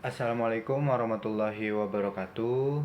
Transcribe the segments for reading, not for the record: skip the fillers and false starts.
Assalamualaikum warahmatullahi wabarakatuh.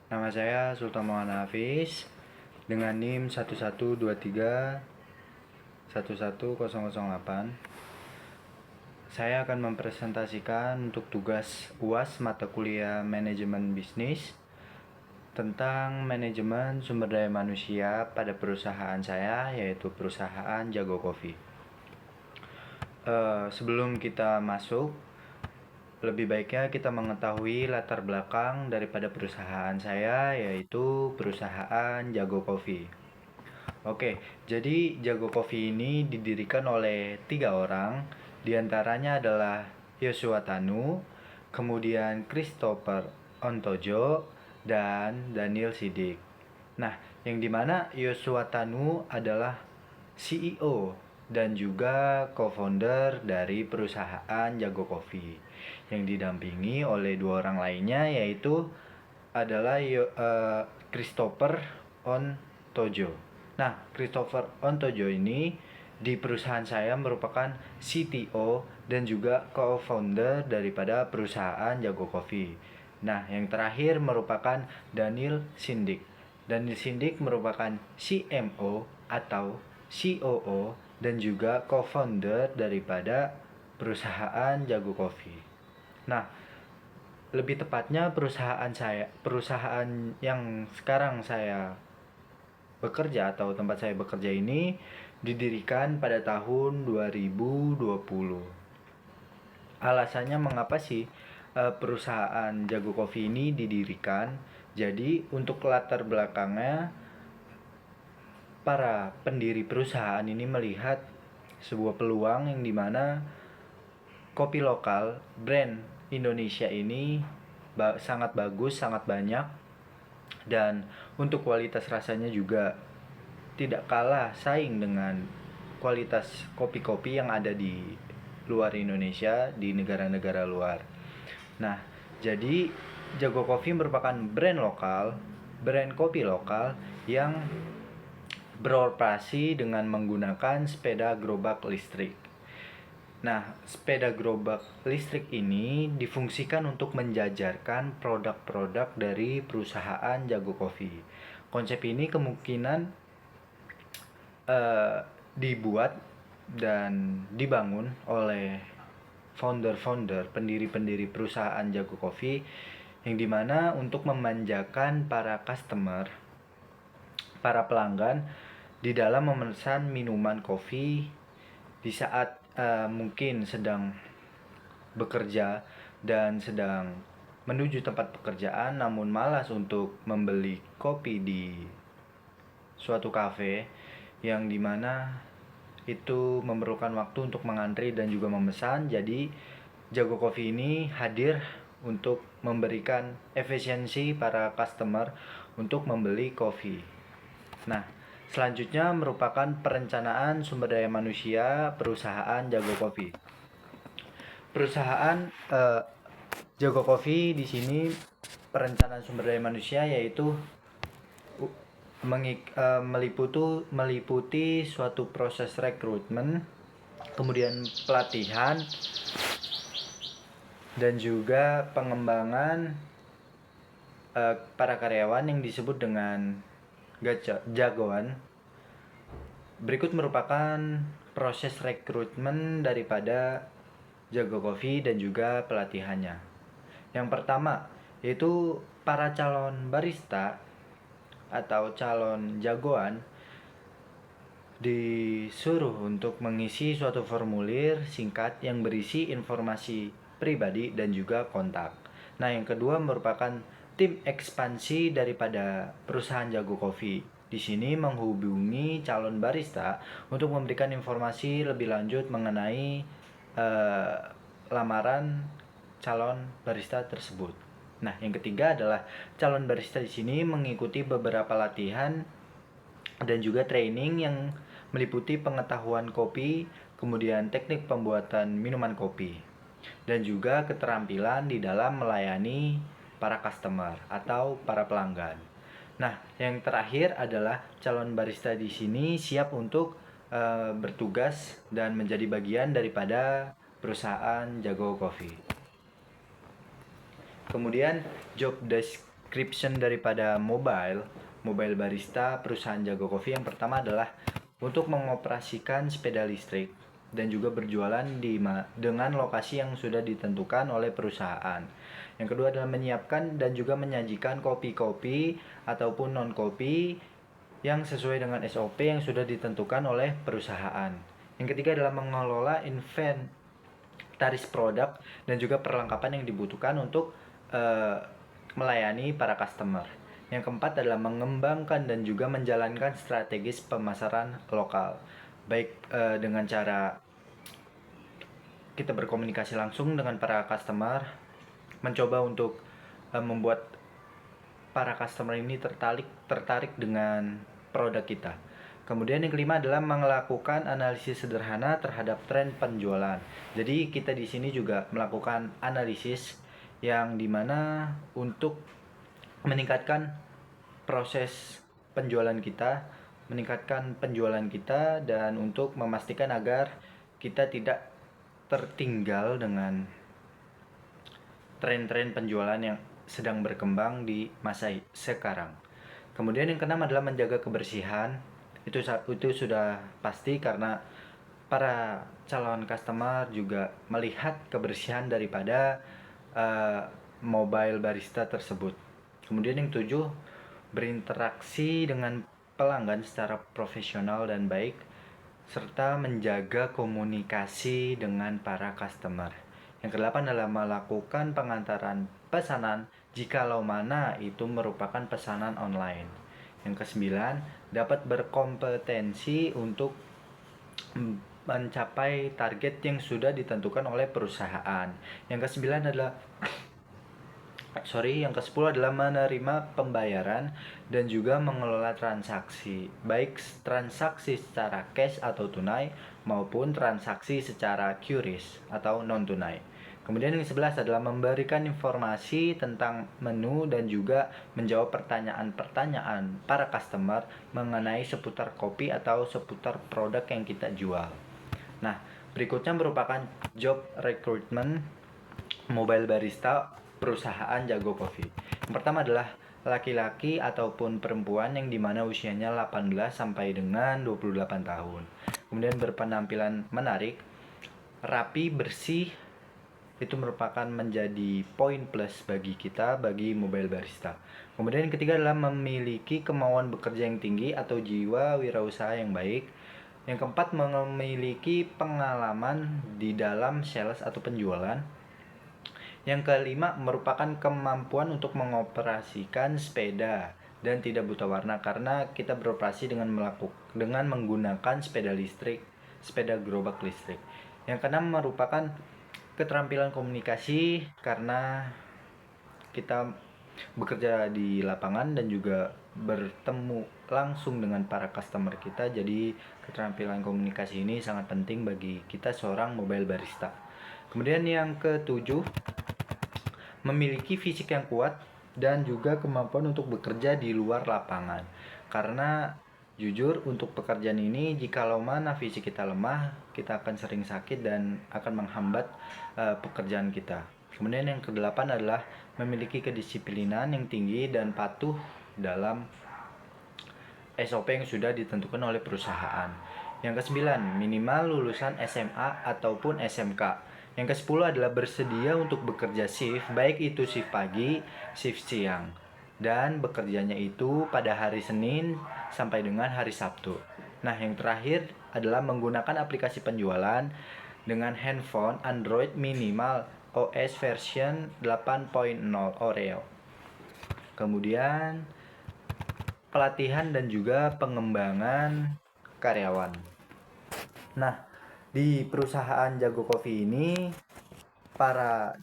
Nama saya Sultan Maulana Hafiz dengan NIM 1123 11008. Saya akan mempresentasikan untuk tugas UAS mata kuliah Manajemen Bisnis tentang manajemen sumber daya manusia pada perusahaan saya, yaitu perusahaan Jago Coffee. Sebelum kita masuk, lebih baiknya kita mengetahui latar belakang daripada perusahaan saya, yaitu perusahaan Jago Coffee. Oke, jadi Jago Coffee ini didirikan oleh 3 orang, diantaranya adalah Yosua Tanu, kemudian Christopher Ontojo, dan Daniel Sidik. Nah, yang dimana Yosua Tanu adalah CEO dan juga co-founder dari perusahaan Jago Coffee, yang didampingi oleh 2 orang lainnya, yaitu adalah Christopher Ontojo. Nah, Christopher Ontojo ini di perusahaan saya merupakan CTO dan juga co-founder daripada perusahaan Jago Coffee. Nah, yang terakhir merupakan Daniel Sindik. Daniel Sindik merupakan CMO atau COO dan juga co-founder daripada perusahaan Jago Coffee. Nah, lebih tepatnya perusahaan yang sekarang saya bekerja atau tempat saya bekerja ini didirikan pada tahun 2020. Alasannya mengapa sih perusahaan Jago Coffee ini didirikan? Jadi untuk latar belakangnya, para pendiri perusahaan ini melihat sebuah peluang yang dimana kopi lokal brand Indonesia ini sangat bagus, sangat banyak, dan untuk kualitas rasanya juga tidak kalah saing dengan kualitas kopi-kopi yang ada di luar Indonesia, di negara-negara luar. Nah, jadi Jago Coffee merupakan brand kopi lokal yang beroperasi dengan menggunakan sepeda gerobak listrik. Nah, sepeda gerobak listrik ini difungsikan untuk menjajarkan produk-produk dari perusahaan Jago Coffee. Konsep ini kemungkinan dibuat dan dibangun oleh founder-founder, pendiri-pendiri perusahaan Jago Coffee, yang dimana untuk memanjakan para customer, para pelanggan di dalam memesan minuman kopi di saat mungkin sedang bekerja dan sedang menuju tempat pekerjaan namun malas untuk membeli kopi di suatu kafe, yang dimana itu memerlukan waktu untuk mengantri dan juga memesan. Jadi Jago Coffee ini hadir untuk memberikan efisiensi para customer untuk membeli kopi. Nah, selanjutnya merupakan perencanaan sumber daya manusia perusahaan Jago Coffee. Perusahaan Jago Coffee di sini perencanaan sumber daya manusia yaitu meliputi suatu proses rekrutmen, kemudian pelatihan, dan juga pengembangan para karyawan yang disebut dengan jagoan. Berikut merupakan proses rekrutmen daripada Jago Coffee dan juga pelatihannya. Yang pertama yaitu para calon barista atau calon jagoan disuruh untuk mengisi suatu formulir singkat yang berisi informasi pribadi dan juga kontak. Nah, yang kedua merupakan tim ekspansi daripada perusahaan Jago Coffee. Di sini menghubungi calon barista untuk memberikan informasi lebih lanjut mengenai lamaran calon barista tersebut. Nah, yang ketiga adalah calon barista di sini mengikuti beberapa latihan dan juga training yang meliputi pengetahuan kopi, kemudian teknik pembuatan minuman kopi, dan juga keterampilan di dalam melayani para customer atau para pelanggan. Nah, yang terakhir adalah calon barista di sini siap untuk bertugas dan menjadi bagian daripada perusahaan Jago Coffee. Kemudian job description daripada mobile barista perusahaan Jago Coffee yang pertama adalah untuk mengoperasikan sepeda listrik dan juga berjualan dengan lokasi yang sudah ditentukan oleh perusahaan. Yang kedua adalah menyiapkan dan juga menyajikan kopi-kopi ataupun non-kopi yang sesuai dengan SOP yang sudah ditentukan oleh perusahaan. Yang ketiga adalah mengelola inventaris produk dan juga perlengkapan yang dibutuhkan untuk melayani para customer. Yang keempat adalah mengembangkan dan juga menjalankan strategis pemasaran lokal, baik dengan cara kita berkomunikasi langsung dengan para customer, mencoba untuk membuat para customer ini tertarik dengan produk kita. Kemudian yang kelima adalah melakukan analisis sederhana terhadap tren penjualan. Jadi kita di sini juga melakukan analisis yang dimana untuk meningkatkan proses penjualan kita, meningkatkan penjualan kita, dan untuk memastikan agar kita tidak tertinggal dengan tren-tren penjualan yang sedang berkembang di masa sekarang. Kemudian yang keenam adalah menjaga kebersihan. Itu sudah pasti karena para calon customer juga melihat kebersihan daripada mobile barista tersebut. Kemudian yang tujuh, berinteraksi dengan pelanggan secara profesional dan baik serta menjaga komunikasi dengan para customer. Yang kedelapan adalah melakukan pengantaran pesanan jikalau mana itu merupakan pesanan online. Yang kesembilan, dapat berkompetensi untuk mencapai target yang sudah ditentukan oleh perusahaan. Yang kesembilan adalah yang ke-10 adalah menerima pembayaran dan juga mengelola transaksi, baik transaksi secara cash atau tunai maupun transaksi secara QRIS atau non tunai. Kemudian yang 11 adalah memberikan informasi tentang menu dan juga menjawab pertanyaan-pertanyaan para customer mengenai seputar kopi atau seputar produk yang kita jual. Nah, berikutnya merupakan job recruitment mobile barista perusahaan Jago Coffee. Yang pertama adalah laki-laki ataupun perempuan yang dimana usianya 18 sampai dengan 28 tahun. Kemudian berpenampilan menarik, rapi, bersih, itu merupakan menjadi poin plus bagi kita, bagi mobile barista. Kemudian yang ketiga adalah memiliki kemauan bekerja yang tinggi atau jiwa wirausaha yang baik. Yang keempat, memiliki pengalaman di dalam sales atau penjualan. Yang kelima, merupakan kemampuan untuk mengoperasikan sepeda dan tidak buta warna karena kita beroperasi dengan menggunakan sepeda listrik, sepeda gerobak listrik. Yang keenam, merupakan keterampilan komunikasi karena kita bekerja di lapangan dan juga bertemu langsung dengan para customer kita. Jadi keterampilan komunikasi ini sangat penting bagi kita seorang mobile barista. Kemudian yang ketujuh, memiliki fisik yang kuat dan juga kemampuan untuk bekerja di luar lapangan. Karena jujur untuk pekerjaan ini jikalau mana fisik kita lemah, kita akan sering sakit dan akan menghambat pekerjaan kita. Kemudian yang kedelapan adalah memiliki kedisiplinan yang tinggi dan patuh dalam SOP yang sudah ditentukan oleh perusahaan. Yang kesembilan, minimal lulusan SMA ataupun SMK. Yang ke-10 adalah bersedia untuk bekerja shift, baik itu shift pagi, shift siang. Dan bekerjanya itu pada hari Senin sampai dengan hari Sabtu. Nah, yang terakhir adalah menggunakan aplikasi penjualan dengan handphone Android minimal OS version 8.0 Oreo. Kemudian pelatihan dan juga pengembangan karyawan. Nah, di perusahaan Jago Coffee ini para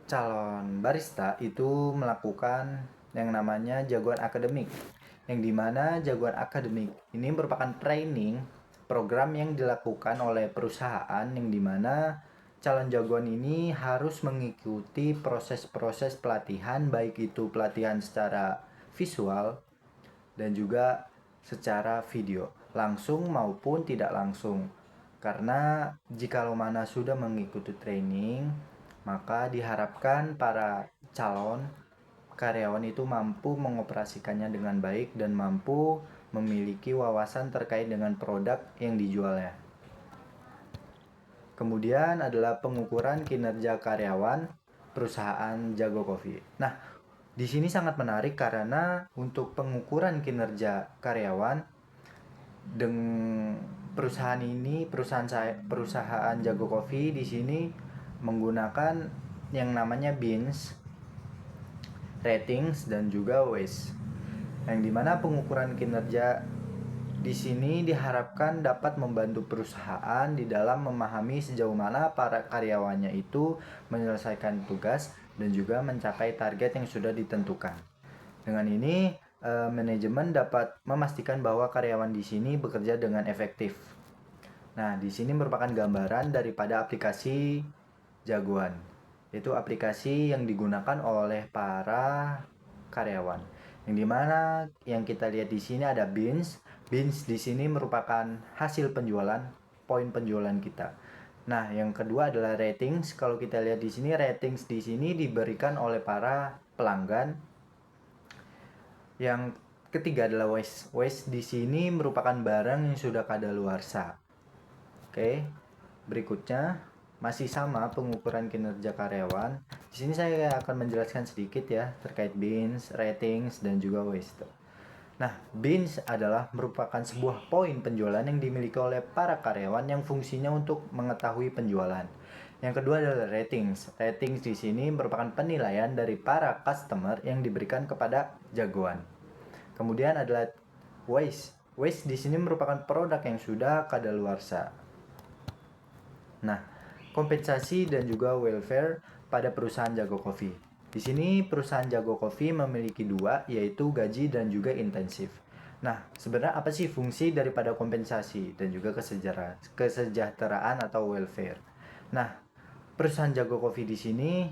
calon barista itu melakukan yang namanya jagoan akademik, yang dimana jagoan akademik ini merupakan training program yang dilakukan oleh perusahaan yang dimana calon jagoan ini harus mengikuti proses-proses pelatihan, baik itu pelatihan secara visual dan juga secara video, langsung maupun tidak langsung. Karena jikalau mana sudah mengikuti training, maka diharapkan para calon karyawan itu mampu mengoperasikannya dengan baik dan mampu memiliki wawasan terkait dengan produk yang dijualnya. Kemudian adalah pengukuran kinerja karyawan perusahaan Jago Coffee. Nah, di sini sangat menarik karena untuk pengukuran kinerja karyawan dengan perusahaan Jago Coffee di sini menggunakan yang namanya Beans, Ratings dan juga Waste. Yang dimana pengukuran kinerja di sini diharapkan dapat membantu perusahaan di dalam memahami sejauh mana para karyawannya itu menyelesaikan tugas dan juga mencapai target yang sudah ditentukan. Dengan ini, manajemen dapat memastikan bahwa karyawan di sini bekerja dengan efektif. Nah, di sini merupakan gambaran daripada aplikasi Jagoan, yaitu aplikasi yang digunakan oleh para karyawan. Yang dimana yang kita lihat di sini ada Beans. Beans di sini merupakan hasil penjualan, poin penjualan kita. Nah, yang kedua adalah ratings. Kalau kita lihat di sini, ratings di sini diberikan oleh para pelanggan. Yang ketiga adalah waste. Waste di sini merupakan barang yang sudah kadaluarsa. Oke. Berikutnya masih sama pengukuran kinerja karyawan. Di sini saya akan menjelaskan sedikit ya terkait Beans, ratings dan juga waste. Nah, Beans adalah merupakan sebuah poin penjualan yang dimiliki oleh para karyawan yang fungsinya untuk mengetahui penjualan. Yang kedua adalah ratings. Ratings di sini merupakan penilaian dari para customer yang diberikan kepada jagoan. Kemudian adalah waste. Waste di sini merupakan produk yang sudah kadaluarsa. Nah, kompensasi dan juga welfare pada perusahaan Jago Coffee. Di sini perusahaan Jago Coffee memiliki dua, yaitu gaji dan juga intensif. Nah, sebenarnya apa sih fungsi daripada kompensasi dan juga kesejahteraan atau welfare? Nah, perusahaan Jago Coffee di sini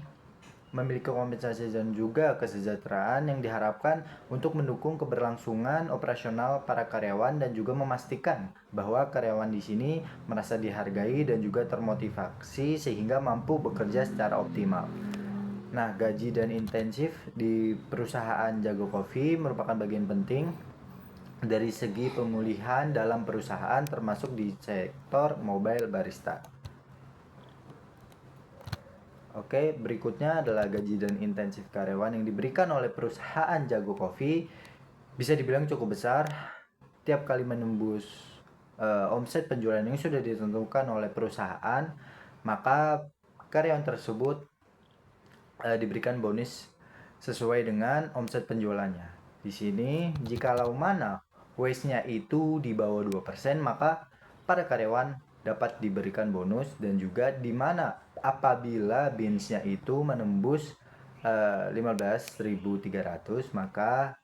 memiliki kompensasi dan juga kesejahteraan yang diharapkan untuk mendukung keberlangsungan operasional para karyawan dan juga memastikan bahwa karyawan di sini merasa dihargai dan juga termotivasi sehingga mampu bekerja secara optimal. Nah, gaji dan intensif di perusahaan Jago Coffee merupakan bagian penting dari segi pemulihan dalam perusahaan termasuk di sektor mobile barista. Oke, berikutnya adalah gaji dan intensif karyawan yang diberikan oleh perusahaan Jago Coffee bisa dibilang cukup besar. Tiap kali menembus omset penjualan yang sudah ditentukan oleh perusahaan, maka karyawan tersebut diberikan bonus sesuai dengan omset penjualannya. Di sini, jikalau mana waste-nya itu di bawah 2%, maka para karyawan dapat diberikan bonus dan juga di mana apabila beans-nya itu menembus 15.300, maka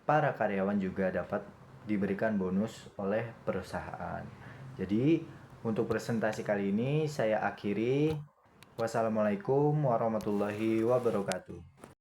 para karyawan juga dapat diberikan bonus oleh perusahaan. Jadi, untuk presentasi kali ini saya akhiri. Wassalamualaikum warahmatullahi wabarakatuh.